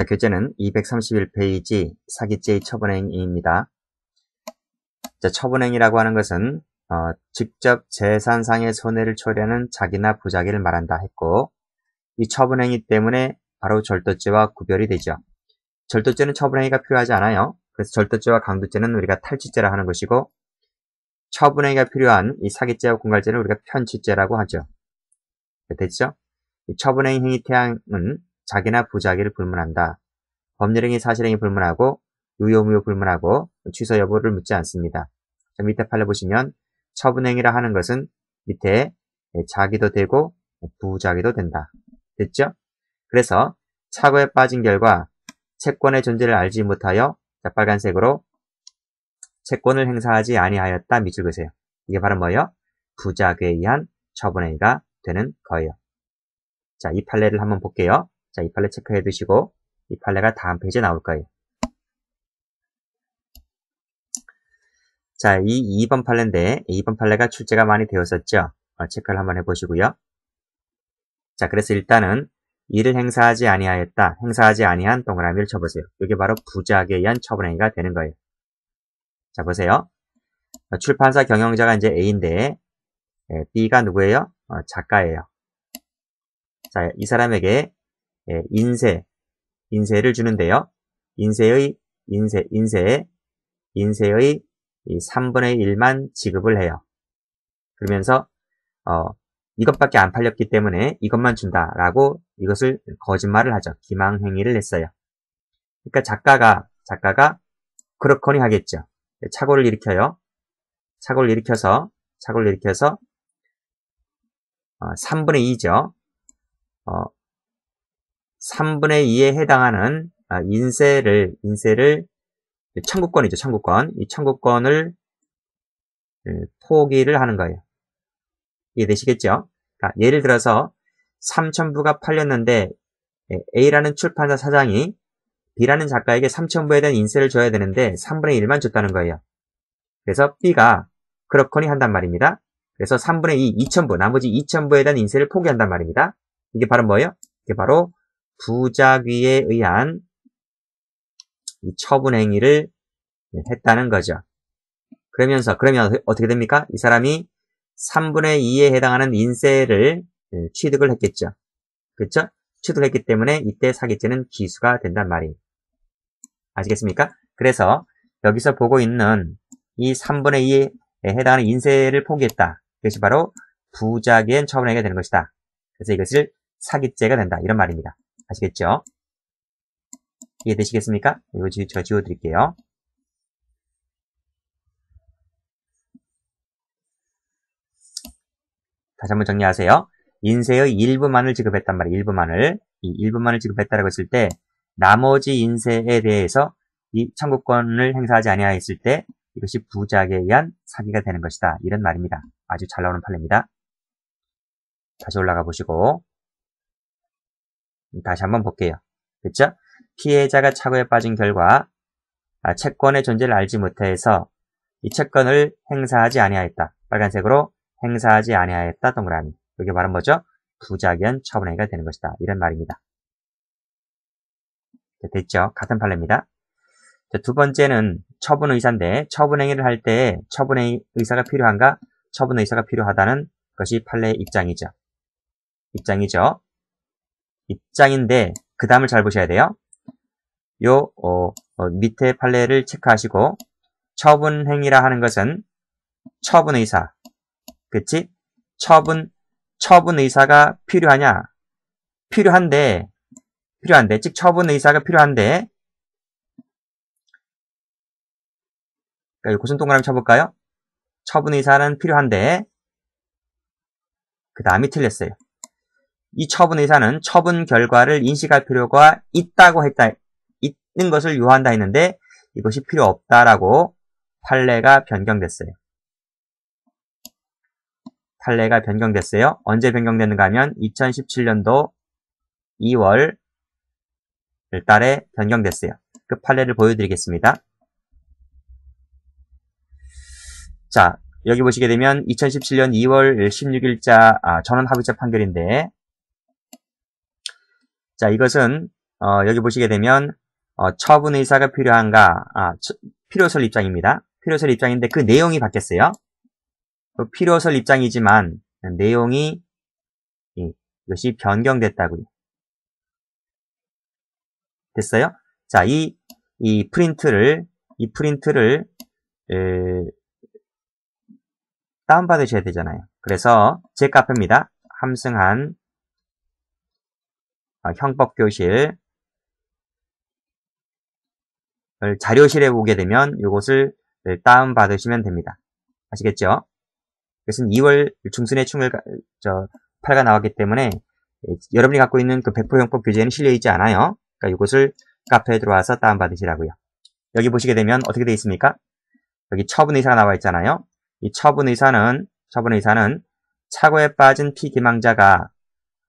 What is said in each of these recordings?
자, 교재는 231페이지 사기죄의 처분행위입니다. 자, 처분행위라고 하는 것은 직접 재산상의 손해를 초래하는 자기나 부자기를 말한다 했고, 이 처분행위 때문에 바로 절도죄와 구별이 되죠. 절도죄는 처분행위가 필요하지 않아요. 그래서 절도죄와 강도죄는 우리가 탈취죄라 하는 것이고, 처분행위가 필요한 이 사기죄와 공갈죄는 우리가 편취죄라고 하죠. 됐죠? 이 처분행위 행위 태양은 자기나 부자기를 불문한다. 법률행위 사실행위 불문하고 유효무효 불문하고 취소 여부를 묻지 않습니다. 자, 밑에 판례 보시면 처분행위라 하는 것은 밑에 자기도 되고 부자기도 된다. 됐죠? 그래서 착오에 빠진 결과 채권의 존재를 알지 못하여, 자, 빨간색으로 채권을 행사하지 아니하였다 밑줄 그으세요. 이게 바로 뭐예요? 부자기에 의한 처분행위가 되는 거예요. 자, 이 판례를 한번 볼게요. 자, 이 판례 체크해 두시고 이 판례가 다음 페이지에 나올 거예요. 자, 이 2번 판례인데 2번 판례가 출제가 많이 되었었죠. 체크를 한번 해보시고요. 자, 그래서 일단은 이를 행사하지 아니하였다. 행사하지 아니한 동그라미를 쳐보세요. 이게 바로 부자기에 의한 처분행위가 되는 거예요. 자, 보세요. 출판사 경영자가 이제 A인데 B가 누구예요? 작가예요. 자, 이 사람에게 인세를 주는데요. 인세의 이 3분의 1만 지급을 해요. 그러면서 이것밖에 안 팔렸기 때문에 이것만 준다라고 이것을 거짓말을 하죠. 기망행위를 했어요. 그러니까 작가가 그렇거니 하겠죠. 착오를 일으켜요. 착오를 일으켜서 3분의 2죠. 3분의 2에 해당하는 인세를 청구권이죠. 청구권. 이 청구권을 포기를 하는 거예요. 이해되시겠죠? 예를 들어서 3,000부가 팔렸는데 A라는 출판사 사장이 B라는 작가에게 3,000부에 대한 인세를 줘야 되는데 3분의 1만 줬다는 거예요. 그래서 B가 그렇거니 한단 말입니다. 그래서 3분의 2, 2,000부, 나머지 2,000부에 대한 인세를 포기한단 말입니다. 이게 바로 뭐예요? 이게 바로 부자기에 의한 이 처분행위를 했다는 거죠. 그러면 어떻게 됩니까? 이 사람이 3분의 2에 해당하는 인세를 취득을 했겠죠. 그렇죠? 취득했기 때문에 이때 사기죄는 기수가 된단 말이에요. 아시겠습니까? 그래서 여기서 보고 있는 이 3분의 2에 해당하는 인세를 포기했다. 이것이 바로 부자기에 처분행위가 되는 것이다. 그래서 이것을 사기죄가 된다. 이런 말입니다. 아시겠죠? 이해되시겠습니까? 이거 제가 지워드릴게요. 다시 한번 정리하세요. 인세의 일부만을 지급했단 말이에요. 일부만을. 이 일부만을 지급했다라고 했을 때 나머지 인세에 대해서 이 청구권을 행사하지 아니하였을 때 이것이 부자기에 의한 사기가 되는 것이다. 이런 말입니다. 아주 잘 나오는 판례입니다. 다시 올라가 보시고 다시 한번 볼게요. 그렇죠? 피해자가 착오에 빠진 결과 채권의 존재를 알지 못해서 이 채권을 행사하지 아니하였다. 빨간색으로 행사하지 아니하였다. 동그라미. 이게 바로 뭐죠? 부자기에 의한 처분행위가 되는 것이다. 이런 말입니다. 됐죠? 같은 판례입니다. 두 번째는 처분의사인데 처분행위를 할 때 처분의사가 필요한가? 처분의사가 필요하다는 것이 판례의 입장이죠. 입장인데 그 다음을 잘 보셔야 돼요. 밑에 판례를 체크하시고 처분행위라 하는 것은 처분의사, 그치? 처분의사가 필요하냐? 필요한데, 즉 처분의사가 필요한데, 고슴 동그라미 쳐볼까요? 처분의사는 필요한데, 그 다음이 틀렸어요. 이 처분의사는 처분 결과를 인식할 필요가 있는 것을 요한다 했는데, 이것이 필요 없다라고 판례가 변경됐어요. 언제 변경됐는가 하면 2017년도 2월 달에 변경됐어요. 그 판례를 보여드리겠습니다. 자, 여기 보시게 되면 2017년 2월 16일자 전원합의체 판결인데, 자, 이것은 여기 보시게 되면 처분 의사가 필요한가? 필요설 입장입니다. 필요설 입장인데 그 내용이 바뀌었어요. 필요설 입장이지만 내용이 이것이 변경됐다고요. 됐어요? 자, 이 프린트를 다운받으셔야 되잖아요. 그래서 제 카페입니다. 함승한 형법교실 자료실에 오게 되면 이것을 다운받으시면 됩니다. 아시겠죠? 그것은 2월 중순에 8가 나왔기 때문에 여러분이 갖고 있는 그 100% 형법 교재에는 실려있지 않아요. 그러니까 이것을 카페에 들어와서 다운받으시라고요. 여기 보시게 되면 어떻게 되어 있습니까? 여기 처분의사가 나와 있잖아요. 이 처분의사는 착오에 빠진 피기망자가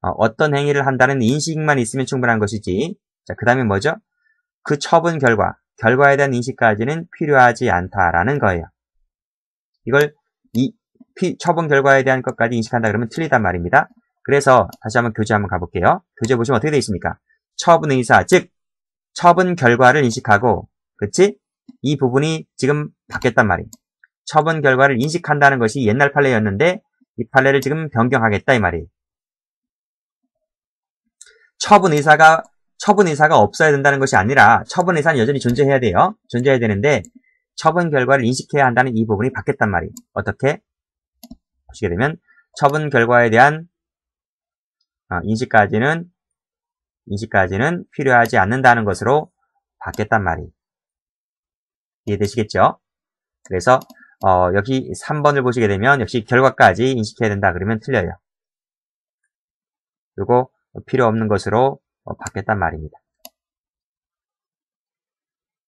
어떤 행위를 한다는 인식만 있으면 충분한 것이지. 자, 그 다음에 뭐죠? 그 처분 결과에 대한 인식까지는 필요하지 않다라는 거예요. 이걸 처분 결과에 대한 것까지 인식한다 그러면 틀리단 말입니다. 그래서 다시 한번 교재 한번 가볼게요. 교재 보시면 어떻게 되어 있습니까? 처분의사, 즉 처분 결과를 인식하고, 그치? 이 부분이 지금 바뀌었단 말이에요. 처분 결과를 인식한다는 것이 옛날 판례였는데 이 판례를 지금 변경하겠다 이 말이에요. 처분의사가 없어야 된다는 것이 아니라 처분의사는 여전히 존재해야 돼요. 존재해야 되는데 처분 결과를 인식해야 한다는 이 부분이 바뀌었단 말이에요. 어떻게? 보시게 되면 처분 결과에 대한 인식까지는 필요하지 않는다는 것으로 바뀌었단 말이에요. 이해되시겠죠? 그래서 여기 3번을 보시게 되면 역시 결과까지 인식해야 된다 그러면 틀려요. 요거 필요 없는 것으로 바뀌었단 말입니다.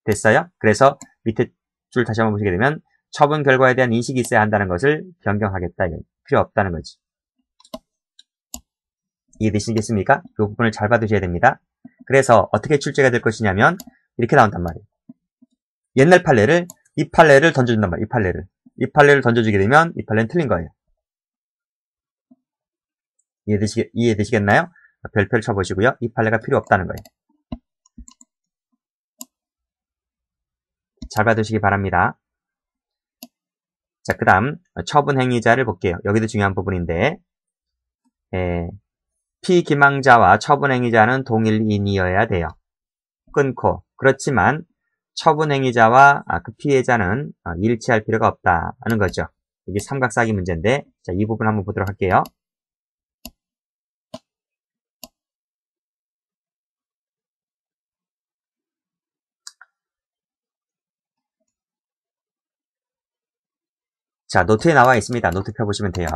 됐어요? 그래서 밑에 줄 다시 한번 보시게 되면 처분 결과에 대한 인식이 있어야 한다는 것을 변경하겠다. 필요 없다는 거지. 이해되시겠습니까? 이 부분을 잘 받으셔야 됩니다. 그래서 어떻게 출제가 될 것이냐면 이렇게 나온단 말이에요. 옛날 판례를 이 판례를 던져준단 말이에요. 이 판례를 던져주게 되면 이 판례는 틀린 거예요. 이해되시겠나요? 별표를 쳐보시고요. 이 판례가 필요 없다는 거예요. 잘 받으시기 바랍니다. 자, 그 다음 처분 행위자를 볼게요. 여기도 중요한 부분인데 피기망자와 처분 행위자는 동일인이어야 돼요. 끊고 그렇지만 처분 행위자와 그 피해자는 일치할 필요가 없다는 거죠. 이게 삼각사기 문제인데 자, 이 부분 한번 보도록 할게요. 자, 노트에 나와 있습니다. 노트 펴보시면 돼요.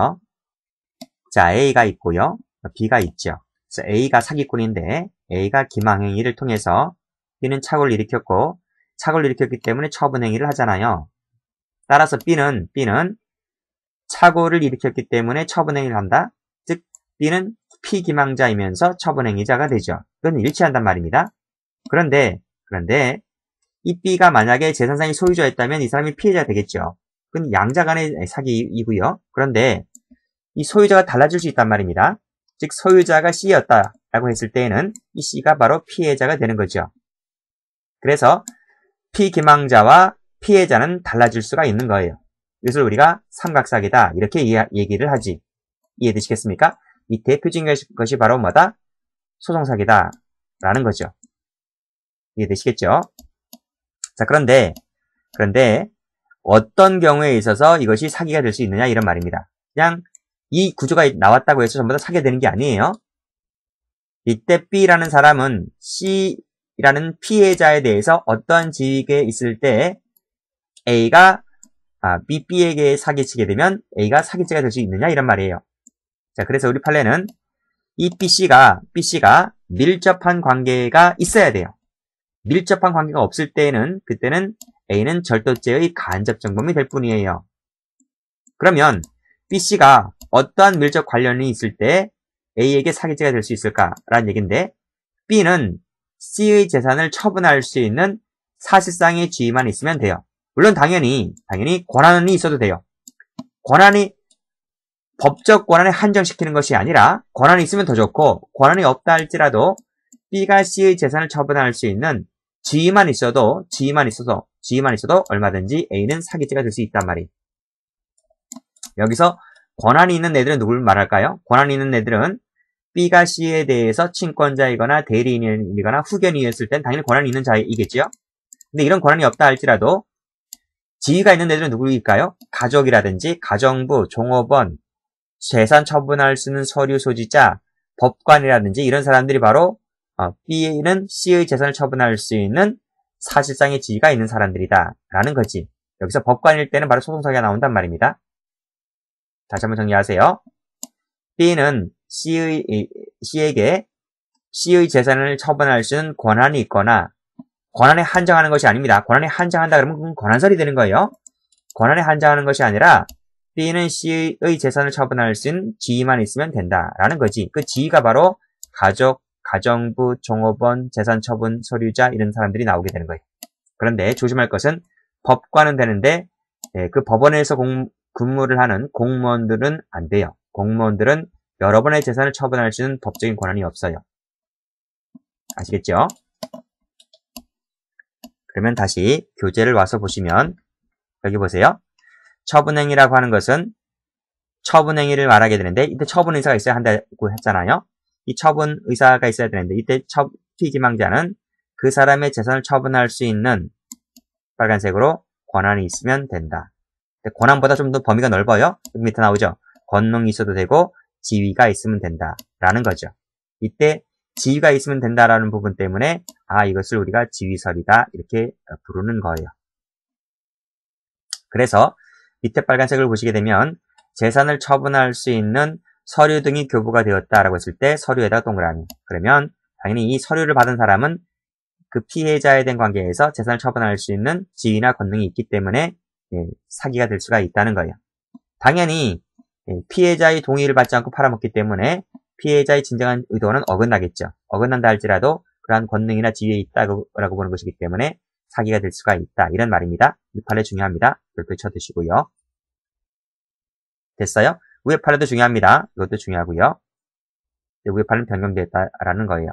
자, A가 있고요. B가 있죠. 그래서 A가 사기꾼인데 A가 기망행위를 통해서 B는 착오를 일으켰고 착오를 일으켰기 때문에 처분행위를 하잖아요. 따라서 B는 착오를 일으켰기 때문에 처분행위를 한다. 즉 B는 피기망자이면서 처분행위자가 되죠. 이건 일치한단 말입니다. 그런데 이 B가 만약에 재산상의 소유자였다면 이 사람이 피해자가 되겠죠. 그건 양자 간의 사기이고요. 그런데 이 소유자가 달라질 수 있단 말입니다. 즉 소유자가 C였다라고 했을 때에는 이 C가 바로 피해자가 되는 거죠. 그래서 피기망자와 피해자는 달라질 수가 있는 거예요. 이것을 우리가 삼각사기다 이렇게 얘기를 하지. 이해되시겠습니까? 이 대표적인 것이 바로 뭐다? 소송사기다 라는 거죠. 이해되시겠죠? 자, 그런데 어떤 경우에 있어서 이것이 사기가 될 수 있느냐 이런 말입니다. 그냥 이 구조가 나왔다고 해서 전부 다 사기가 되는 게 아니에요. 이때 B라는 사람은 C라는 피해자에 대해서 어떠한 지위에 있을 때 A가 B에게 사기치게 되면 A가 사기죄가 될 수 있느냐 이런 말이에요. 자, 그래서 우리 판례는 이 BC가 밀접한 관계가 있어야 돼요. 밀접한 관계가 없을 때에는 그때는 A는 절도죄의 간접정범이 될 뿐이에요. 그러면 BC가 어떠한 밀접 관련이 있을 때 A에게 사기죄가 될 수 있을까라는 얘기인데 B는 C의 재산을 처분할 수 있는 사실상의 지위만 있으면 돼요. 물론 당연히 권한이 있어도 돼요. 법적 권한에 한정시키는 것이 아니라 권한이 있으면 더 좋고 권한이 없다 할지라도 B가 C의 재산을 처분할 수 있는 지위만 있어도 얼마든지 A는 사기죄가 될 수 있단 말이에요. 여기서 권한이 있는 애들은 누굴 말할까요? 권한이 있는 애들은 B가 C에 대해서 친권자이거나 대리인이거나 후견이었을 땐 당연히 권한이 있는 자이겠지요? 근데 이런 권한이 없다 할지라도 지위가 있는 애들은 누구일까요? 가족이라든지 가정부, 종업원, 재산 처분할 수 있는 서류 소지자, 법관이라든지 이런 사람들이 바로 B는 C의 재산을 처분할 수 있는 사실상의 지위가 있는 사람들이다 라는 거지. 여기서 법관일 때는 바로 소송사기가 나온단 말입니다. 다시 한번 정리하세요. B는 C에게 C의 재산을 처분할 수 있는 권한이 있거나 권한에 한정하는 것이 아닙니다. 권한에 한정한다 그러면 그건 권한설이 되는 거예요. 권한에 한정하는 것이 아니라 B는 C의 재산을 처분할 수 있는 지위만 있으면 된다라는 거지. 그 지위가 바로 가족, 가정부, 종업원, 재산처분, 서류자 이런 사람들이 나오게 되는 거예요. 그런데 조심할 것은 법관은 되는데 그 법원에서 근무를 하는 공무원들은 안 돼요. 공무원들은 여러 번의 재산을 처분할 수 있는 법적인 권한이 없어요. 아시겠죠? 그러면 다시 교재를 와서 보시면 여기 보세요. 처분행위라고 하는 것은 처분행위를 말하게 되는데 이때 처분의사가 있어야 한다고 했잖아요. 이 처분의사가 있어야 되는데 이때 피기망자는 그 사람의 재산을 처분할 수 있는 빨간색으로 권한이 있으면 된다. 권한보다 좀 더 범위가 넓어요. 여기 밑에 나오죠. 권능이 있어도 되고 지위가 있으면 된다라는 거죠. 이때 지위가 있으면 된다라는 부분 때문에 이것을 우리가 지위설이다 이렇게 부르는 거예요. 그래서 밑에 빨간색을 보시게 되면 재산을 처분할 수 있는 서류 등이 교부가 되었다라고 했을 때 서류에다 동그라미. 그러면 당연히 이 서류를 받은 사람은 그 피해자에 대한 관계에서 재산을 처분할 수 있는 지위나 권능이 있기 때문에 사기가 될 수가 있다는 거예요. 당연히 피해자의 동의를 받지 않고 팔아먹기 때문에 피해자의 진정한 의도는 어긋나겠죠. 어긋난다 할지라도 그러한 권능이나 지위에 있다고 보는 것이기 때문에 사기가 될 수가 있다. 이런 말입니다. 이 판례 중요합니다. 별표 쳐두시고요. 됐어요? 위에 판례도 중요합니다. 이것도 중요하고요. 위에 판례는 변경됐다라는 거예요.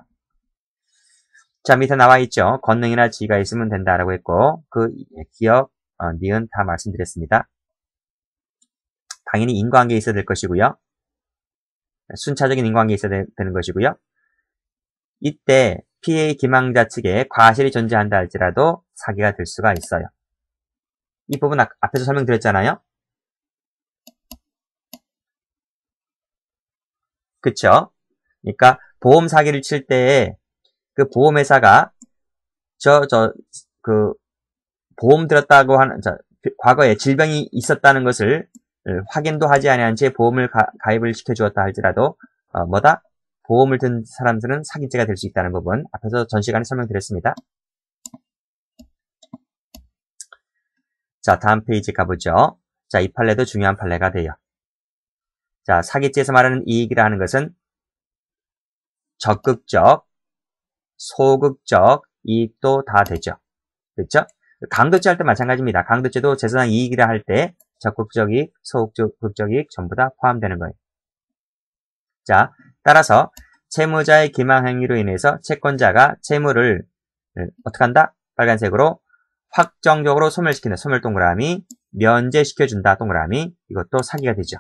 자, 밑에 나와 있죠. 권능이나 지위가 있으면 된다라고 했고 그 기억, 니은 다 말씀드렸습니다. 당연히 인과관계 있어야 될 것이고요. 순차적인 인과관계 있어야 되는 것이고요. 이때 피해 기망자 측에 과실이 존재한다 할지라도 사기가 될 수가 있어요. 이 부분 앞에서 설명드렸잖아요. 그쵸? 그러니까 보험 사기를 칠 때에 그 보험회사가 보험 들었다고 하는 과거에 질병이 있었다는 것을 확인도 하지 아니한 채 보험을 가입을 시켜주었다 할지라도 보험을 든 사람들은 사기죄가 될 수 있다는 부분 앞에서 전 시간에 설명드렸습니다. 자, 다음 페이지 가보죠. 자, 이 판례도 중요한 판례가 돼요. 자, 사기죄에서 말하는 이익이라 하는 것은 적극적, 소극적 이익도 다 되죠. 그렇죠? 강도죄 할 때 마찬가지입니다. 강도죄도 재산상 이익이라 할 때 적극적 이익, 소극적 이익 전부 다 포함되는 거예요. 자, 따라서 채무자의 기망행위로 인해서 채권자가 채무를 어떻게 한다? 빨간색으로 확정적으로 소멸시킨다. 소멸 동그라미, 면제시켜준다. 동그라미. 이것도 사기가 되죠.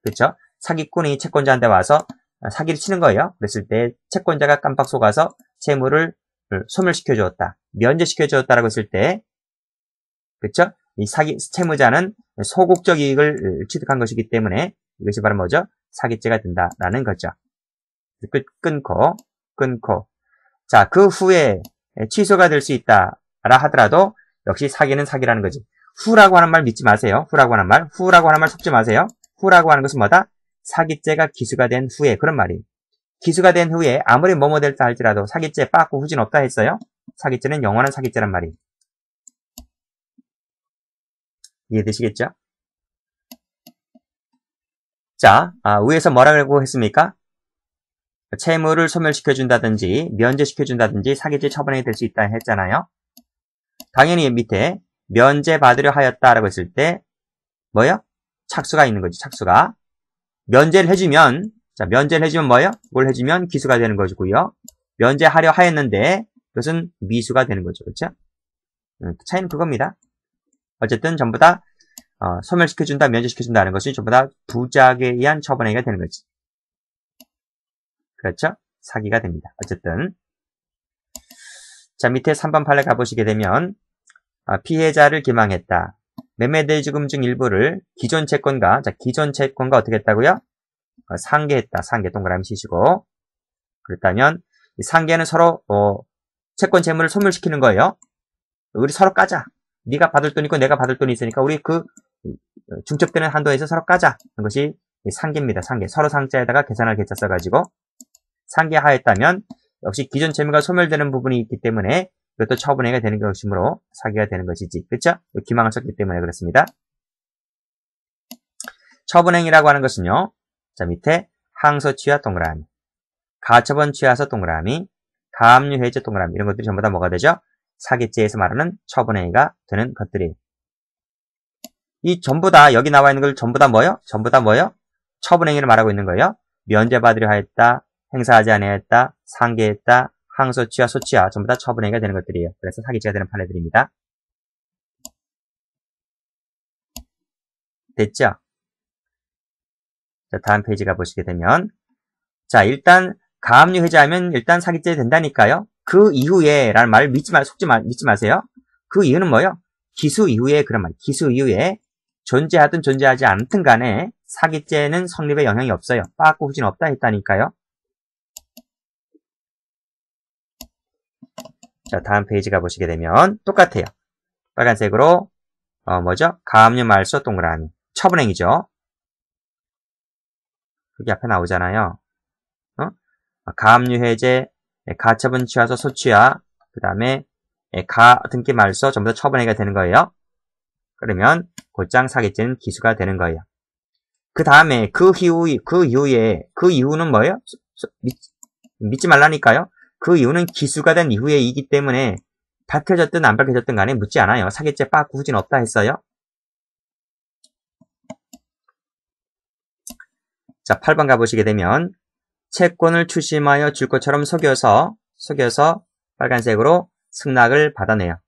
그렇죠? 사기꾼이 채권자한테 와서 사기를 치는 거예요. 그랬을 때 채권자가 깜빡 속아서 채무를 소멸시켜 주었다. 면제시켜 주었다라고 했을 때 그렇죠? 이 채무자는 소극적 이익을 취득한 것이기 때문에 이것이 바로 뭐죠? 사기죄가 된다라는 거죠. 끊고 자, 그 후에 취소가 될 수 있다라 하더라도 역시 사기는 사기라는 거지. 후라고 하는 말 믿지 마세요. 후라고 하는 말 속지 마세요. 후라고 하는 것은 뭐다? 사기죄가 기수가 된 후에 그런 말이에요. 기수가 된 후에 아무리 뭐뭐 될다 할지라도 사기죄 빠꾸 후진 없다 했어요. 사기죄는 영원한 사기죄란 말이에요. 이해되시겠죠? 자, 위에서 뭐라고 했습니까? 채무를 소멸시켜준다든지 면제시켜준다든지 사기죄 처분이 될 수 있다 했잖아요. 당연히 밑에 면제받으려 하였다라고 했을 때 뭐요? 착수가 있는 거지. 착수가. 면제를 해주면 뭐예요? 뭘 해주면 기수가 되는 것이고요. 면제하려 하였는데 이것은 미수가 되는 거죠. 그렇죠? 차이는 그겁니다. 어쨌든 전부 다 소멸시켜준다, 면제시켜준다 하는 것이 전부 다 부작에 의한 처분행위가 되는 거지. 그렇죠? 사기가 됩니다. 어쨌든 자, 밑에 3번 판례 가보시게 되면 피해자를 기망했다. 매매대지금 중 일부를 기존 채권과 어떻게 했다고요? 상계했다. 상계 동그라미 치시고. 그렇다면 이 상계는 서로 채권 재물을 소멸시키는 거예요. 우리 서로 까자. 네가 받을 돈 있고 내가 받을 돈이 있으니까 우리 그 중첩되는 한도에서 서로 까자. 하는 것이 상계입니다. 상계. 서로 상자에다가 계산할 계좌 써가지고 상계하였다면 역시 기존 재물과 소멸되는 부분이 있기 때문에 이것도 처분행위가 되는 것이므로 사기가 되는 것이지. 그렇죠? 기망을 썼기 때문에 그렇습니다. 처분행위라고 하는 것은요. 자, 밑에 항소 취하 동그라미, 가처분 취하서 동그라미, 가압류 해제 동그라미 이런 것들이 전부 다 뭐가 되죠? 사기죄에서 말하는 처분행위가 되는 것들이에요. 이 전부 다 여기 나와 있는 걸 전부 다 뭐요? 전부 다 뭐요? 처분행위를 말하고 있는 거예요. 면제받으려 하였다, 행사하지 아니하였다, 상계했다, 항소 취하, 소취하 전부 다 처분행위가 되는 것들이에요. 그래서 사기죄가 되는 판례들입니다. 됐죠? 자, 다음 페이지 가보시게 되면 자, 일단 가압류 해제하면 일단 사기죄 된다니까요. 그 이후에 라는 말을 믿지 마세요. 그 이유는 뭐예요? 기수 이후에 그런 말, 기수 이후에 존재하든 존재하지 않든 간에 사기죄는 성립에 영향이 없어요. 빠꾸 후진 없다 했다니까요. 자, 다음 페이지 가보시게 되면 똑같아요. 빨간색으로 뭐죠? 가압류 말소 동그라미 처분행위죠. 여기 앞에 나오잖아요. 가압류 해제, 가처분 취하서 소취하, 그 다음에 가 등기 말소 전부 다 처분행위가 되는 거예요. 그러면 곧장 사기죄는 기수가 되는 거예요. 그 다음에 그 이후는 뭐예요? 믿지 말라니까요. 그 이유는 기수가 된 이후의 이기 때문에 밝혀졌든 안 밝혀졌든 간에 묻지 않아요. 사기죄 빠꾸 후진 없다 했어요. 자, 8번 가보시게 되면 채권을 추심하여 줄 것처럼 속여서 빨간색으로 승낙을 받아내요.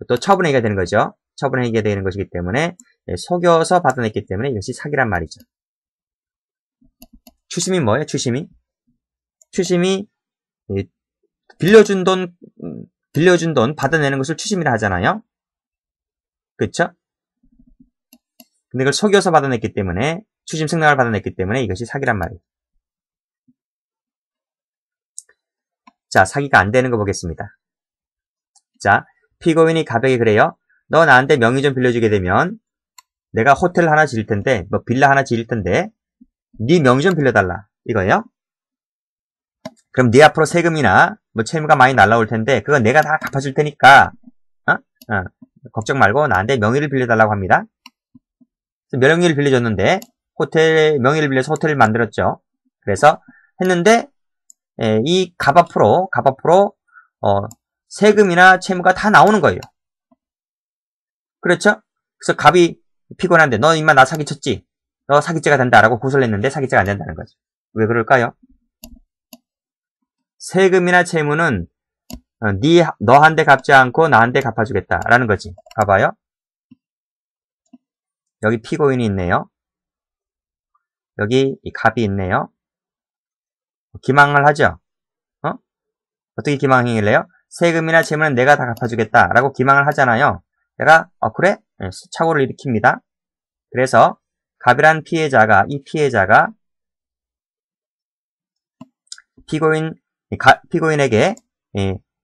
또 처분행위가 되는 거죠. 처분행위가 되는 것이기 때문에 속여서 받아냈기 때문에 이것이 사기란 말이죠. 추심이 뭐예요? 추심이 빌려준 돈 받아내는 것을 추심이라 하잖아요. 그렇죠? 근데 그걸 속여서 받아냈기 때문에 추심 승낙을 받아냈기 때문에 이것이 사기란 말이에요. 자, 사기가 안 되는 거 보겠습니다. 자, 피고인이 가백에 그래요. 너 나한테 명의 좀 빌려주게 되면 내가 호텔 하나 지을 텐데, 뭐 빌라 하나 지을 텐데 네 명의 좀 빌려달라 이거예요. 그럼 네 앞으로 세금이나 뭐 채무가 많이 날라올 텐데 그건 내가 다 갚아줄 테니까 걱정 말고 나한테 명의를 빌려달라고 합니다. 명의를 빌려줬는데 명의를 빌려서 호텔을 만들었죠. 그래서 했는데 이 갑 앞으로 세금이나 채무가 다 나오는 거예요. 그렇죠? 그래서 갑이 피곤한데 너 임마 나 사기쳤지? 너 사기죄가 된다라고 고소를 했는데 사기죄가 안 된다는 거죠. 왜 그럴까요? 세금이나 채무는 너한테 갚지 않고 나한테 갚아주겠다라는 거지. 봐봐요. 여기 피고인이 있네요. 여기 이 갑이 있네요. 기망을 하죠. 어떻게 기망행위를 해요? 세금이나 채무는 내가 다 갚아주겠다라고 기망을 하잖아요. 내가 그래? 착오를 일으킵니다. 그래서 갑이란 이 피해자가 피고인에게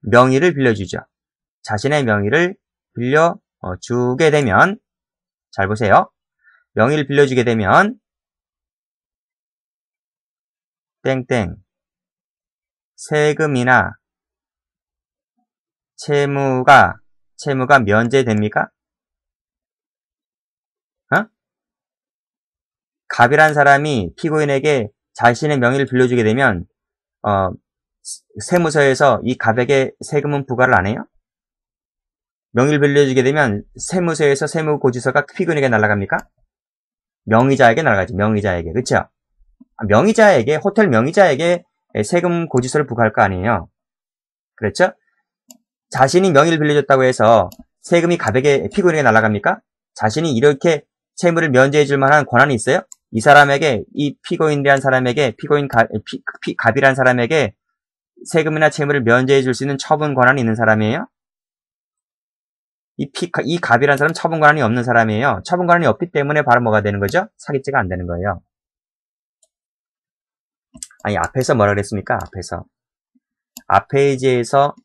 명의를 빌려주죠. 자신의 명의를 빌려주게 되면 잘 보세요. 명의를 빌려주게 되면 땡땡 세금이나 채무가 면제됩니까? 갑이란 사람이 피고인에게 자신의 명의를 빌려주게 되면 세무서에서 이 갑에게 세금은 부과를 안 해요? 명의를 빌려주게 되면 세무서에서 세무고지서가 피고인에게 날아갑니까? 명의자에게 날아가지. 명의자에게. 그렇죠? 명의자에게, 호텔 명의자에게 세금 고지서를 부과할 거 아니에요. 그렇죠? 자신이 명의를 빌려줬다고 해서 세금이 가백에 피고인에게 날아갑니까? 자신이 이렇게 채무를 면제해 줄 만한 권한이 있어요? 이 사람에게, 이 피고인이란 사람에게, 갑이란 사람에게 세금이나 채무를 면제해 줄 수 있는 처분 권한이 있는 사람이에요? 이 갑이란 사람은 처분 권한이 없는 사람이에요. 처분 권한이 없기 때문에 바로 뭐가 되는 거죠? 사기죄가 안 되는 거예요. 아니, 앞에서 뭐라 그랬습니까? 앞 페이지에서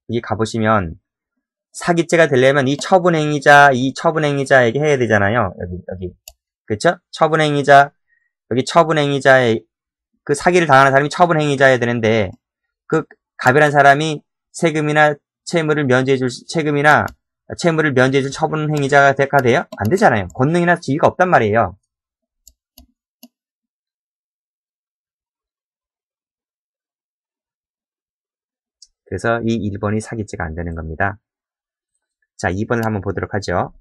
여기 가보시면 사기죄가 되려면 이 처분행위자에게 해야 되잖아요. 여기. 그쵸? 여기 처분행위자의, 그 사기를 당하는 사람이 처분행위자여야 되는데, 그 갑이란 사람이 채무를 면제해 줄 처분행위자가 돼요? 안 되잖아요. 권능이나 지위가 없단 말이에요. 그래서 이 1번이 사기죄가 안 되는 겁니다. 자, 2번을 한번 보도록 하죠.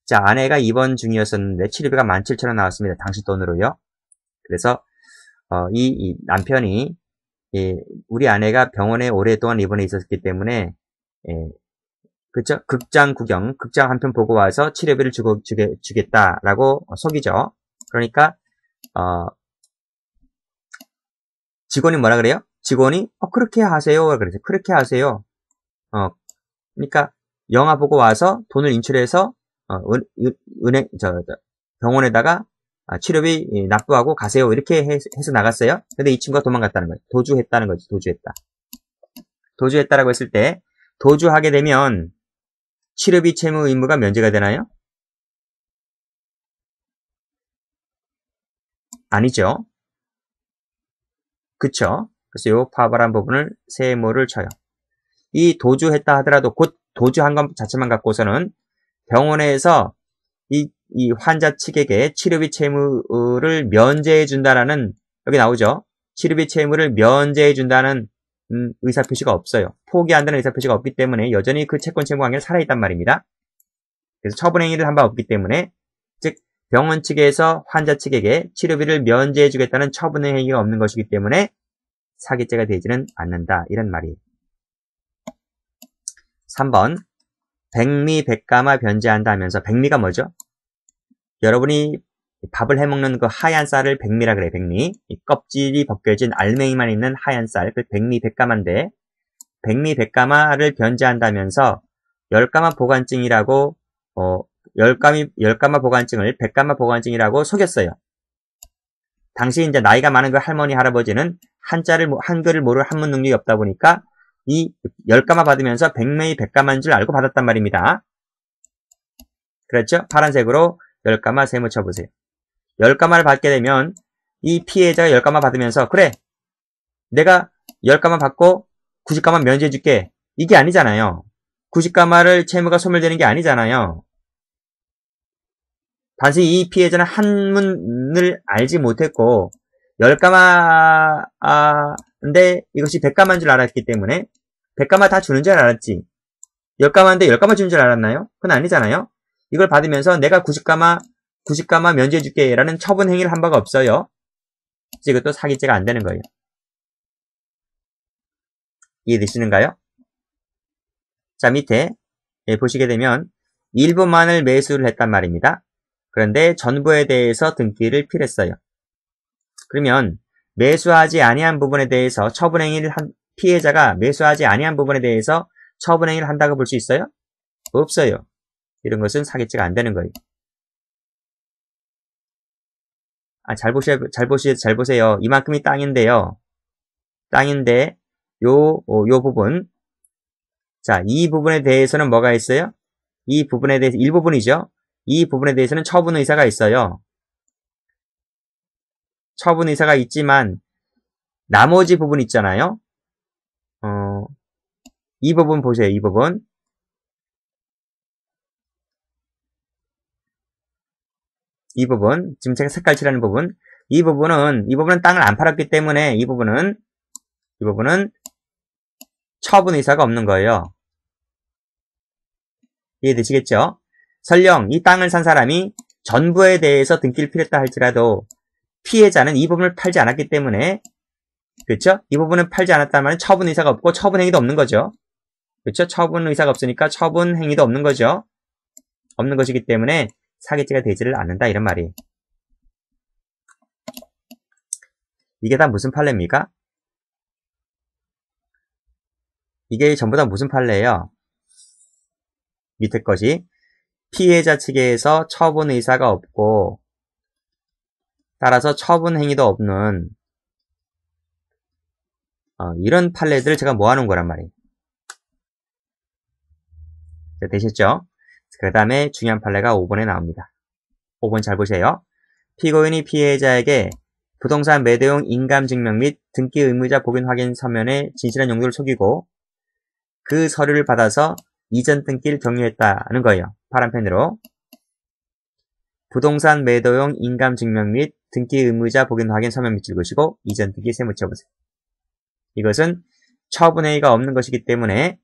자, 아내가 입원 중이었었는데 치료비가 17,000원 나왔습니다. 당시 돈으로요. 그래서 이 남편이 우리 아내가 병원에 오랫동안 입원해 있었기 때문에 그쵸? 극장 한 편 보고 와서 치료비를 주겠다라고 속이죠. 그러니까 직원이 뭐라 그래요? 직원이 그렇게 하세요. 그래서 그렇게 하세요. 그러니까 영화 보고 와서 돈을 인출해서 병원에다가 치료비 납부하고 가세요. 이렇게 해서 나갔어요. 근데 이 친구가 도망갔다는 거예요. 도주했다는 거지. 도주했다라고 했을 때 도주하게 되면 치료비 채무 의무가 면제가 되나요? 아니죠. 그쵸? 그래서 요 파벌한 부분을 세모를 쳐요. 이 도주했다 하더라도 곧 도주한 것 자체만 갖고서는 병원에서 이 환자 측에게 치료비 채무를 면제해준다라는, 여기 나오죠? 치료비 채무를 면제해준다는 의사표시가 없어요. 포기한다는 의사표시가 없기 때문에 여전히 그 채권 채무 관계는 살아있단 말입니다. 그래서 처분행위를 한 바 없기 때문에, 즉 병원 측에서 환자 측에게 치료비를 면제해주겠다는 처분행위가 없는 것이기 때문에 사기죄가 되지는 않는다. 이런 말이에요. 3번 백미백가마 변제한다 하면서, 백미가 뭐죠? 여러분이 밥을 해먹는 그 하얀 쌀을 백미라 그래요. 백미. 이 껍질이 벗겨진 알맹이만 있는 하얀 쌀, 그 백미백가마인데, 백미백가마를 변제한다면서 열가마 보관증이라고 열가마 보관증을 백가마 보관증이라고 속였어요. 당시 이제 나이가 많은 그 할머니 할아버지는 한글을 모를 한문 능력이 없다 보니까 이 열가마 받으면서 백매의 백가마인 줄 알고 받았단 말입니다. 그렇죠? 파란색으로 열가마 세모 쳐보세요. 열가마를 받게 되면 이 피해자가 열가마 받으면서, 그래, 내가 열가마 받고 90가마 면제해줄게, 이게 아니잖아요. 90가마를 채무가 소멸되는 게 아니잖아요. 단지 이 피해자는 한문을 알지 못했고 10가마인데 이것이 100가마인 줄 알았기 때문에 100가마 다 주는 줄 알았지. 10가마인데 10가마 주는 줄 알았나요? 그건 아니잖아요. 이걸 받으면서 내가 90가마 면제해줄게 라는 처분 행위를 한 바가 없어요. 이것도 사기죄가 안 되는 거예요. 이해되시는가요? 자, 밑에 보시게 되면 일부만을 매수를 했단 말입니다. 그런데 전부에 대해서 등기를 필했어요. 그러면 매수하지 아니한 부분에 대해서 처분행위를 한 피해자가 매수하지 아니한 부분에 대해서 처분행위를 한다고 볼 수 있어요? 없어요. 이런 것은 사기죄가 안 되는 거예요. 잘 보세요. 이만큼이 땅인데요. 땅인데 요 부분, 자, 이 부분에 대해서는 뭐가 있어요? 이 부분에 대해서 일부분이죠. 이 부분에 대해서는 처분 의사가 있어요. 처분 의사가 있지만 나머지 부분 있잖아요. 이 부분 보세요. 이 부분. 이 부분, 지금 제가 색깔 칠하는 부분. 이 부분은 땅을 안 팔았기 때문에 이 부분은 처분 의사가 없는 거예요. 이해되시겠죠? 설령 이 땅을 산 사람이 전부에 대해서 등기를 필했다 할지라도 피해자는 이 부분을 팔지 않았기 때문에, 그렇죠? 이 부분은 팔지 않았다면 처분 의사가 없고 처분 행위도 없는 거죠. 그렇죠? 처분 의사가 없으니까 처분 행위도 없는 거죠. 없는 것이기 때문에 사기죄가 되지를 않는다 이런 말이에요. 이게 다 무슨 판례입니까? 이게 전부 다 무슨 판례예요? 밑에 것이 피해자 측에서 처분 의사가 없고 따라서 처분 행위도 없는 이런 판례들을 제가 모아놓은 거란 말이에요. 자, 되셨죠? 그 다음에 중요한 판례가 5번에 나옵니다. 5번 잘 보세요. 피고인이 피해자에게 부동산 매도용 인감증명 및 등기 의무자 복인 확인 서면의 진실한 용도를 속이고 그 서류를 받아서 이전 등기를 경유했다는 거예요. 파란펜으로. 부동산 매도용 인감증명 및 등기 의무자 복인 확인 서면 밑줄 그으시고 이전 등기 세무 쳐보세요. 이것은 처분행위가 없는 것이기 때문에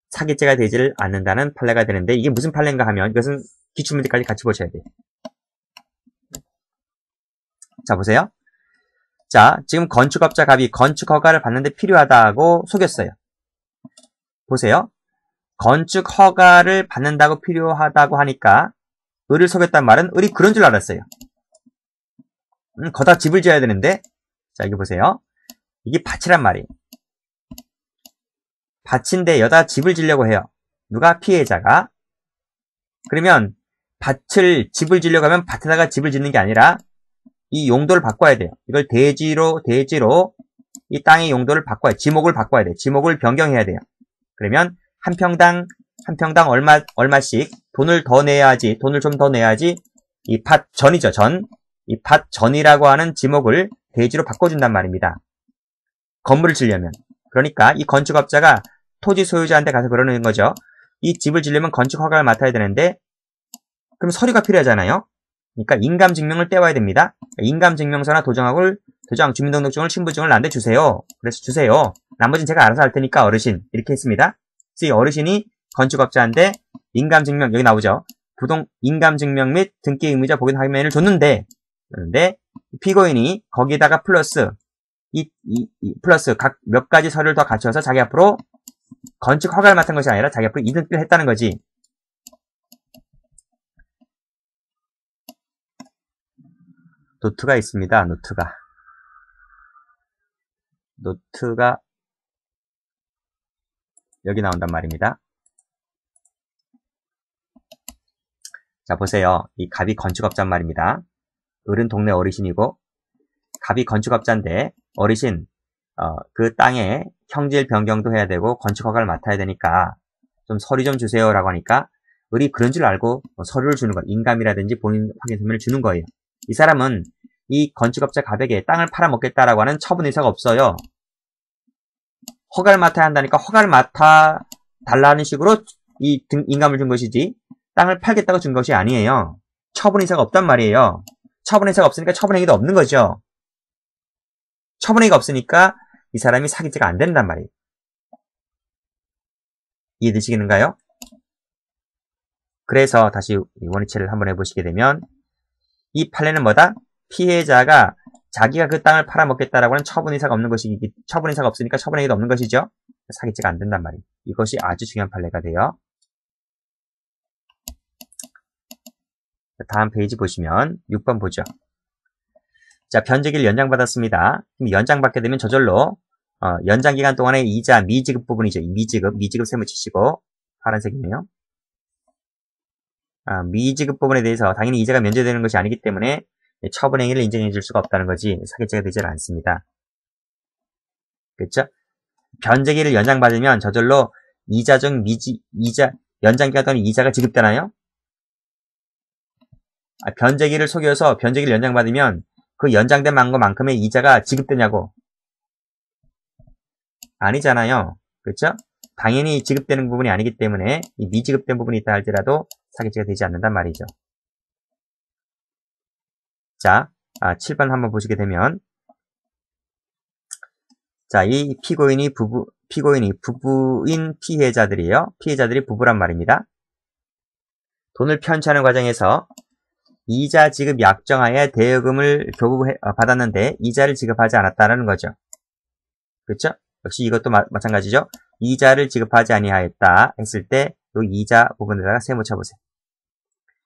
사기죄가 되지를 않는다는 판례가 되는데 이게 무슨 판례인가 하면 이것은 기출문제까지 같이 보셔야 돼요. 자 보세요. 자 지금 건축업자 갑이 건축허가를 받는데 필요하다고 속였어요. 보세요. 건축허가를 받는다고 필요하다고 하니까 을을 속였단 말은 을이 그런 줄 알았어요. 거기다 집을 지어야 되는데 자 여기 보세요. 이게 밭이란 말이에요. 밭인데 여기다 집을 지려고 해요. 누가? 피해자가. 그러면 집을 지려고 하면 밭에다가 집을 짓는 게 아니라 이 용도를 바꿔야 돼요. 이걸 대지로 이 땅의 용도를 바꿔야 돼요. 지목을 바꿔야 돼요. 지목을 변경해야 돼요. 그러면 한 평당 얼마씩 돈을 더 내야지, 돈을 좀 더 내야지 이 밭 전이죠, 전. 이 밭 전이라고 하는 지목을 대지로 바꿔준단 말입니다. 건물을 지려면. 그러니까 이 건축업자가 토지 소유자한테 가서 그러는 거죠. 이 집을 지려면 건축 허가를 맡아야 되는데 그럼 서류가 필요하잖아요. 그러니까 인감증명을 떼와야 됩니다. 인감증명서나 도장, 주민등록증을, 신분증을 나한테 주세요. 그래서 주세요. 나머지는 제가 알아서 할 테니까 어르신 이렇게 했습니다. 그래서 이 어르신이 건축업자한테 인감증명 여기 나오죠. 인감증명 및 등기 의무자 복인 확인면을 줬는데 그런데 피고인이 거기다가 플러스 플러스 각 몇 가지 서류를 더 갖춰서 자기 앞으로 건축 허가를 맡은 것이 아니라 자기 앞으로 이등기를 했다는 거지. 노트가 있습니다. 노트가 여기 나온단 말입니다. 자 보세요. 이 갑이 건축업자란 말입니다. 을은 동네 어르신이고 갑이 건축업자인데 어르신 그 땅에 형질 변경도 해야 되고 건축 허가를 맡아야 되니까 좀 서류 좀 주세요 라고 하니까 을이 그런 줄 알고 서류를 주는 거예요. 인감이라든지 본인 확인 서면을 주는 거예요. 이 사람은 이 건축업자 갑에게 땅을 팔아먹겠다라고 하는 처분 의사가 없어요. 허가를 맡아야 한다니까 허가를 맡아 달라는 식으로 이 인감을 준 것이지 땅을 팔겠다고 준 것이 아니에요. 처분 의사가 없단 말이에요. 처분 의사가 없으니까 처분 행위도 없는 거죠. 처분 행위가 없으니까 이 사람이 사기죄가 안 된단 말이에요. 이해되시겠는가요? 그래서 다시 원위치를 한번 해보시게 되면 이 판례는 뭐다? 피해자가 자기가 그 땅을 팔아먹겠다라고 하는 처분 의사가 없는 처분 의사가 없으니까 처분 행위도 없는 것이죠. 사기죄가 안 된단 말이에요. 이것이 아주 중요한 판례가 돼요. 다음 페이지 보시면 6번 보죠. 자, 변제기를 연장받았습니다. 연장받게 되면 저절로 연장기간 동안의 이자 미지급 부분이죠. 미지급 세무 치시고 파란색이네요. 미지급 부분에 대해서 당연히 이자가 면제되는 것이 아니기 때문에 처분 행위를 인정해 줄 수가 없다는 거지 사기죄가 되지 않습니다. 그렇죠? 변제기를 연장받으면 저절로 연장기간 동안 이자가 지급되나요? 변제기를 속여서 변제기를 연장받으면 그 연장된 만큼의 이자가 지급되냐고? 아니잖아요. 그렇죠? 당연히 지급되는 부분이 아니기 때문에 이 미지급된 부분이 있다 할지라도 사기죄가 되지 않는단 말이죠. 자, 7번 한번 보시게 되면 자, 이 피고인이 부부인 피해자들이에요. 피해자들이 부부란 말입니다. 돈을 편취하는 과정에서 이자 지급 약정하에 대여금을 받았는데 이자를 지급하지 않았다는 거죠. 그렇죠? 역시 이것도 마찬가지죠. 이자를 지급하지 아니하였다 했을 때 이 이자 부분에다가 세모 쳐보세요.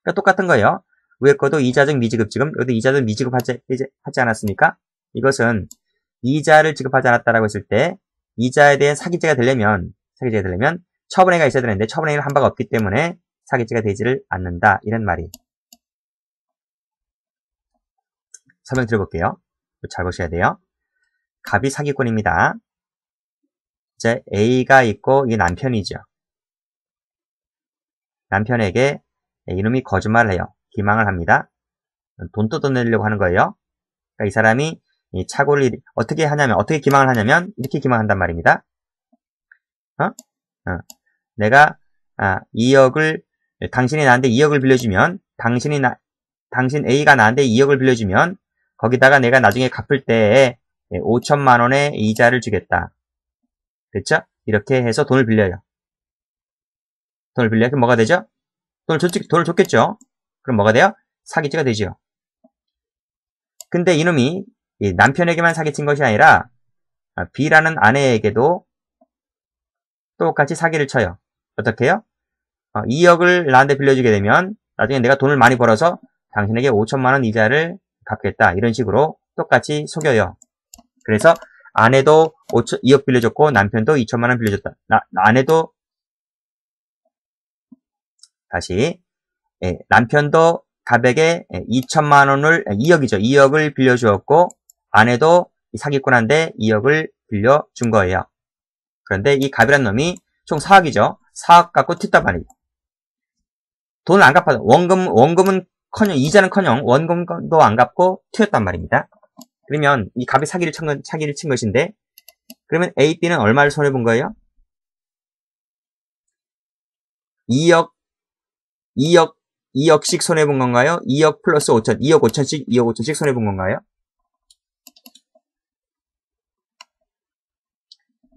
그러니까 똑같은 거예요. 위에 거도 이자적 미지급지금, 여기도 이자적 미지급하지 않았습니까? 이것은 이자를 지급하지 않았다라고 했을 때 이자에 대한 사기죄가 되려면 처분행위가 있어야 되는데 처분행위를 한 바가 없기 때문에 사기죄가 되지를 않는다. 이런 말이. 설명 드려볼게요. 잘 보셔야 돼요. 갑이 사기꾼입니다. 이제 A가 있고 이게 남편이죠. 남편에게 이놈이 거짓말을 해요. 기망을 합니다. 돈 뜯어내려고 하는 거예요. 그러니까 이 사람이 이 착오를 어떻게 기망을 하냐면 이렇게 기망한단 말입니다. 내가 2억을 당신이 나한테 2억을 빌려주면 당신 A가 나한테 2억을 빌려주면 거기다가 내가 나중에 갚을 때에 5천만 원의 이자를 주겠다. 그렇죠? 이렇게 해서 돈을 빌려요. 돈을 빌려야 그럼 뭐가 되죠? 돈을 줬겠죠? 그럼 뭐가 돼요? 사기죄가 되죠. 근데 이놈이 남편에게만 사기친 것이 아니라 B라는 아내에게도 똑같이 사기를 쳐요. 어떻게 해요? 2억을 나한테 빌려주게 되면 나중에 내가 돈을 많이 벌어서 당신에게 5천만 원 이자를 갚겠다. 이런 식으로 똑같이 속여요. 그래서 아내도 2억 빌려줬고 남편도 2천만 원 빌려줬다. 아내도 다시 남편도 갑에게 2천만 원을 2억을 빌려주었고 아내도 사기꾼한테 2억을 빌려준 거예요. 그런데 이 갑이란 놈이 총 4억이죠. 4억 갖고 튀었단 말이에요. 돈을 안 갚아서 원금은 커녕 이자는커녕 원금도 안 갚고 튀었단 말입니다. 그러면 이 갑이 사기를 친 것인데 그러면 A, B는 얼마를 손해본 거예요? 2억씩 손해본 건가요? 2억 플러스 5천, 2억 5천씩 손해본 건가요?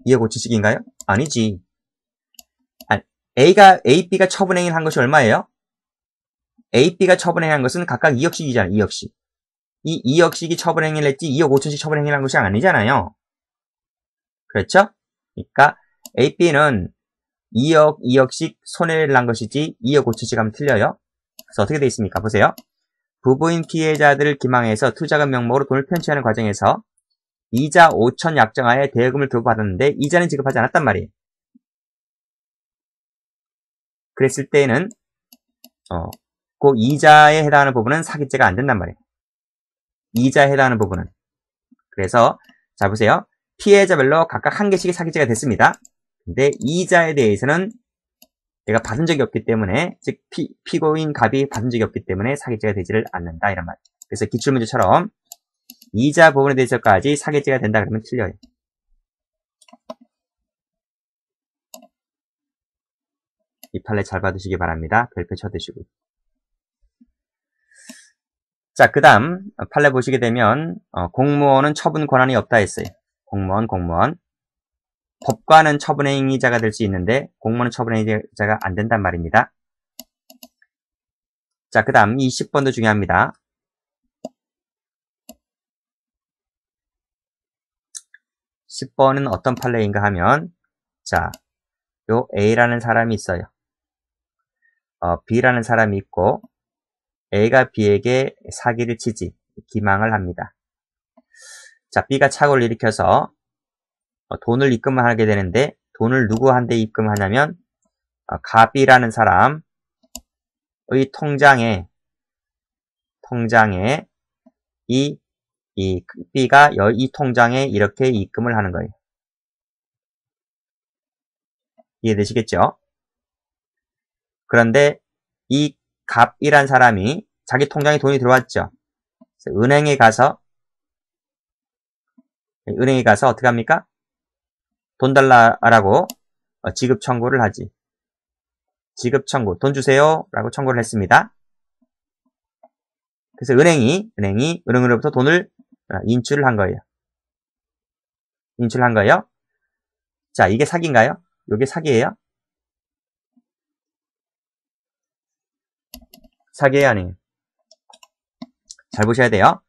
2억 5천씩인가요? 아니지. A, B가 처분행위를 한 것이 얼마예요? A, B가 처분행위를 한 것은 각각 2억씩이잖아요. 2억씩. 이 2억씩이 처분행위를 했지 2억 5천씩 처분행위를 한 것이 아니잖아요. 그렇죠? 그러니까 A, B는 2억씩 손해를 난 것이지 2억 5천씩 하면 틀려요. 그래서 어떻게 되어 있습니까? 보세요. 부부인 피해자들을 기망해서 투자금 명목으로 돈을 편취하는 과정에서 이자 5천 약정하에 대여금을 교부받았는데 이자는 지급하지 않았단 말이에요. 그랬을 때에는 그 이자에 해당하는 부분은 사기죄가 안 된단 말이에요. 이자에 해당하는 부분은. 그래서 자 보세요. 피해자별로 각각 한 개씩의 사기죄가 됐습니다. 근데 이자에 대해서는 내가 받은 적이 없기 때문에 즉 피고인 갑이 받은 적이 없기 때문에 사기죄가 되지를 않는다 이런 말. 그래서 기출문제처럼 이자 부분에 대해서까지 사기죄가 된다 그러면 틀려요. 이 판례 잘 봐두시기 바랍니다. 별표 쳐두시고. 자, 그 다음 판례 보시게 되면 공무원은 처분 권한이 없다 했어요. 공무원. 법관은 처분행위자가 될 수 있는데 공무원은 처분행위자가 안 된단 말입니다. 자, 그 다음 20번도 중요합니다. 10번은 어떤 판례인가 하면 자, 요 A라는 사람이 있어요. B라는 사람이 있고 A가 B에게 사기를 치지 기망을 합니다. 자, B가 착오를 일으켜서 돈을 입금하게 되는데 돈을 누구한테 입금하냐면 갑이라는 사람의 통장에 이 B가 이 통장에 이렇게 입금을 하는 거예요. 이해되시겠죠? 그런데 이 갑이란 사람이 자기 통장에 돈이 들어왔죠. 은행에 가서 어떻게 합니까? 돈 달라라고 지급 청구를 하지. 지급 청구, 돈 주세요 라고 청구를 했습니다. 그래서 은행으로부터 돈을 인출을 한 거예요. 자, 이게 사기인가요? 이게 사기예요? 사기예요, 아니에요? 잘 보셔야 돼요.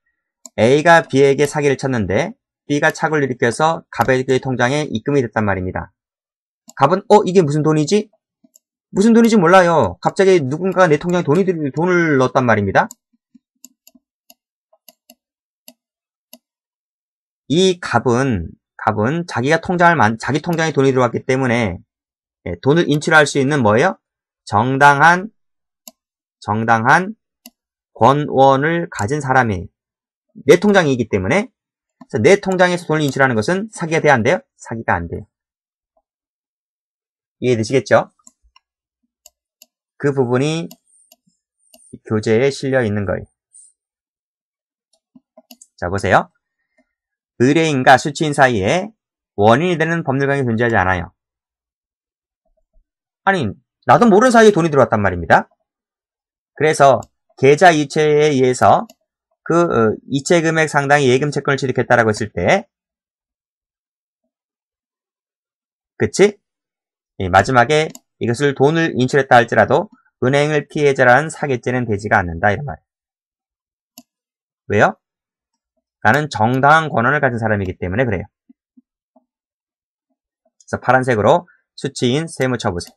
A가 B에게 사기를 쳤는데 B가 착오를 일으켜서 갑의 통장에 입금이 됐단 말입니다. 갑은 이게 무슨 돈이지? 무슨 돈인지 몰라요. 갑자기 누군가가 내 통장에 돈을 넣었단 말입니다. 이 갑은 자기 통장에 돈이 들어왔기 때문에 돈을 인출할 수 있는 뭐예요? 정당한 권원을 가진 사람이에요. 내 통장이기 때문에 내 통장에서 돈을 인출하는 것은 사기가 돼야 안 돼요? 사기가 안 돼요. 이해되시겠죠? 그 부분이 교재에 실려 있는 거예요. 자, 보세요. 의뢰인과 수취인 사이에 원인이 되는 법률관계가 존재하지 않아요. 아니, 나도 모르는 사이에 돈이 들어왔단 말입니다. 그래서 계좌 이체에 의해서 그 이체 금액 상당의 예금 채권을 취득했다라고 했을 때, 그치? 마지막에 이것을 돈을 인출했다 할지라도 은행을 피해자라는 사기죄는 되지가 않는다 이런 말이에요. 왜요? 나는 정당한 권한을 가진 사람이기 때문에 그래요. 그래서 파란색으로 수취인 세무처분세.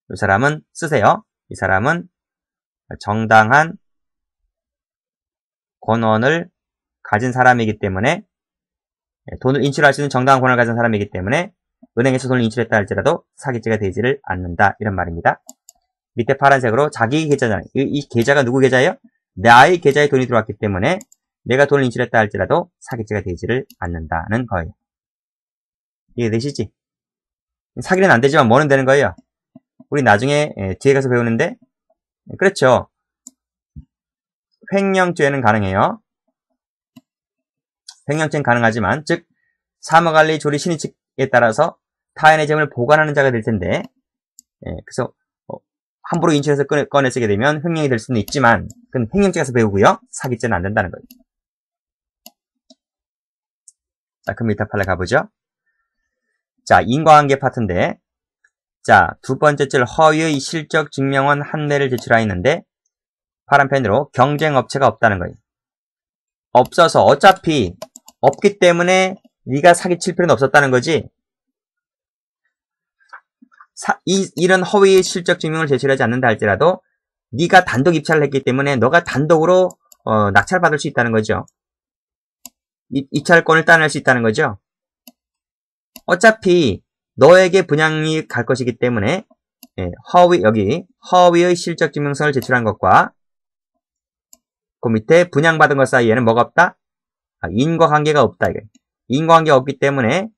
이 사람은 쓰세요. 이 사람은 정당한 권한을 가진 사람이기 때문에 돈을 인출할 수 있는 정당한 권한을 가진 사람이기 때문에 은행에서 돈을 인출했다 할지라도 사기죄가 되지를 않는다 이런 말입니다. 밑에 파란색으로 자기 계좌잖아요. 이 계좌가 누구 계좌예요? 나의 계좌에 돈이 들어왔기 때문에 내가 돈을 인출했다 할지라도 사기죄가 되지를 않는다는 거예요. 이해되시지? 사기는 안 되지만 뭐는 되는 거예요? 우리 나중에 뒤에 가서 배우는데, 그렇죠. 횡령죄는 가능해요. 횡령죄는 가능하지만, 즉 사무관리 조리 신의칙에 따라서 타인의 재물을 보관하는 자가 될 텐데, 그래서 함부로 인출해서 꺼내 쓰게 되면 횡령이 될 수는 있지만, 그건 횡령죄 가서 배우고요. 사기죄는 안 된다는 거예요. 자, 그럼 밑에 판례 가보죠. 자, 인과관계 파트인데, 자, 두 번째 줄 허위의 실적 증명원 한 매를 제출하였는데 파란 펜으로 경쟁업체가 없다는 거예요. 없어서 어차피 없기 때문에 네가 사기칠 필요는 없었다는 거지. 이런 허위의 실적 증명을 제출하지 않는다 할지라도 네가 단독 입찰을 했기 때문에 너가 단독으로 낙찰받을 수 있다는 거죠. 입찰권을 따낼 수 있다는 거죠. 어차피 너에게 분양이 갈 것이기 때문에 허위의 실적 증명서를 제출한 것과 그 밑에 분양받은 것 사이에는 뭐가 없다? 인과관계가 없다. 인과관계가 없기 때문에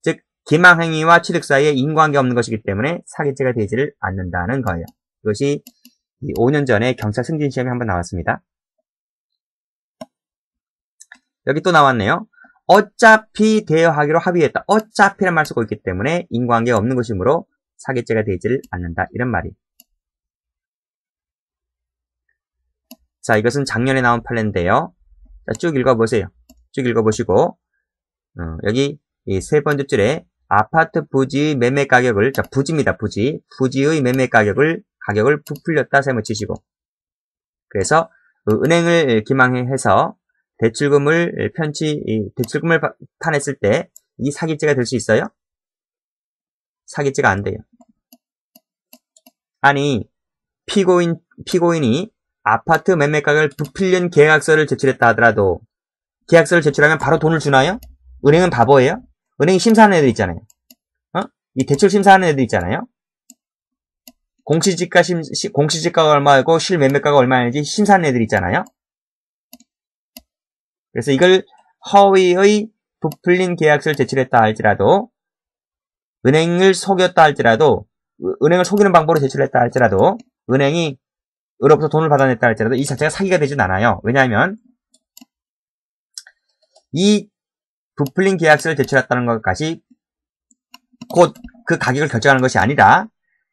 즉 기망행위와 취득 사이에 인과관계가 없는 것이기 때문에 사기죄가 되지를 않는다는 거예요. 이것이 5년 전에 경찰 승진 시험에 한번 나왔습니다. 여기 또 나왔네요. 어차피 대여하기로 합의했다. 어차피란 말 쓰고 있기 때문에 인과관계가 없는 것이므로 사기죄가 되지를 않는다. 이런 말이. 자, 이것은 작년에 나온 판례인데요. 자, 쭉 읽어보세요. 쭉 읽어보시고 여기 이 세 번째 줄에 아파트 부지의 매매 가격을, 자, 부지입니다. 부지의 매매 가격을 부풀렸다 세무치시고, 그래서 은행을 기망해서 대출금을 타냈을 때 이 사기죄가 될 수 있어요? 사기죄가 안 돼요. 아니, 피고인이 아파트 매매 가격을 부풀린 계약서를 제출했다 하더라도 계약서를 제출하면 바로 돈을 주나요? 은행은 바보예요? 은행이 심사하는 애들 있잖아요. 이 대출 심사하는 애들 있잖아요. 공시지가가 얼마고 실매매가가 얼마인지 심사하는 애들 있잖아요. 그래서 이걸 허위의 부풀린 계약서를 제출했다 할지라도, 은행을 속였다 할지라도, 은행을 속이는 방법으로 제출했다 할지라도, 은행이 으로부터 돈을 받아냈다 할지라도 이 자체가 사기가 되진 않아요. 왜냐하면 이 부풀린 계약서를 제출했다는 것까지 곧 그 가격을 결정하는 것이 아니라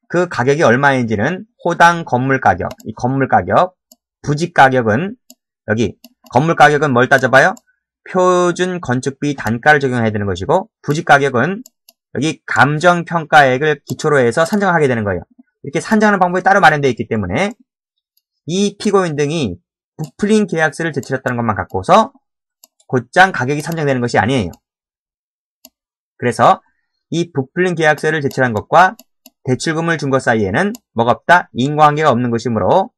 그 가격이 얼마인지는 호당 건물 가격, 이 건물 가격, 부지 가격은 여기 건물 가격은 뭘 따져봐요? 표준 건축비 단가를 적용해야 되는 것이고, 부지 가격은 여기 감정평가액을 기초로 해서 산정을 하게 되는 거예요. 이렇게 산정하는 방법이 따로 마련되어 있기 때문에 이 피고인 등이 부풀린 계약서를 제출했다는 것만 갖고서 곧장 가격이 산정되는 것이 아니에요. 그래서 이 부풀린 계약서를 제출한 것과 대출금을 준 것 사이에는 뭐가 없다? 인과관계가 없는 것이므로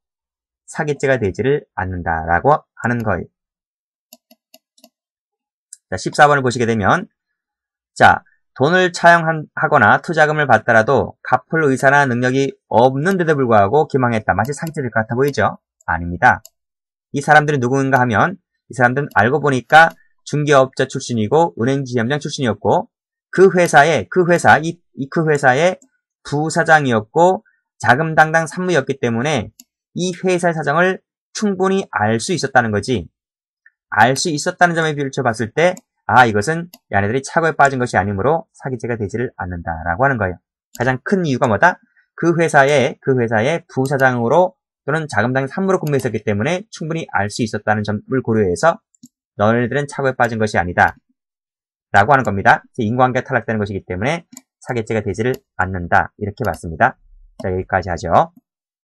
사기죄가 되지를 않는다라고 하는 거예요. 자, 14번을 보시게 되면, 자, 돈을 차용하거나 투자금을 받더라도 갚을 의사나 능력이 없는데도 불구하고 기망했다. 마치 사기죄일 것 같아 보이죠? 아닙니다. 이 사람들이 누구인가 하면, 이 사람들은 알고 보니까 중개업자 출신이고 은행지점장 출신이었고, 그 회사의 부사장이었고 자금 담당 산무였기 때문에 이 회사의 사정을 충분히 알 수 있었다는 거지. 알 수 있었다는 점에 비춰봤을 때 이것은 얘네들이 착오에 빠진 것이 아니므로 사기죄가 되지를 않는다라고 하는 거예요. 가장 큰 이유가 뭐다? 그 회사의 부사장으로 또는 자금 담당 산무로 근무했었기 때문에 충분히 알 수 있었다는 점을 고려해서 너네들은 착오에 빠진 것이 아니다 라고 하는 겁니다. 인과관계가 탈락되는 것이기 때문에 사기죄가 되지를 않는다. 이렇게 봤습니다. 자, 여기까지 하죠.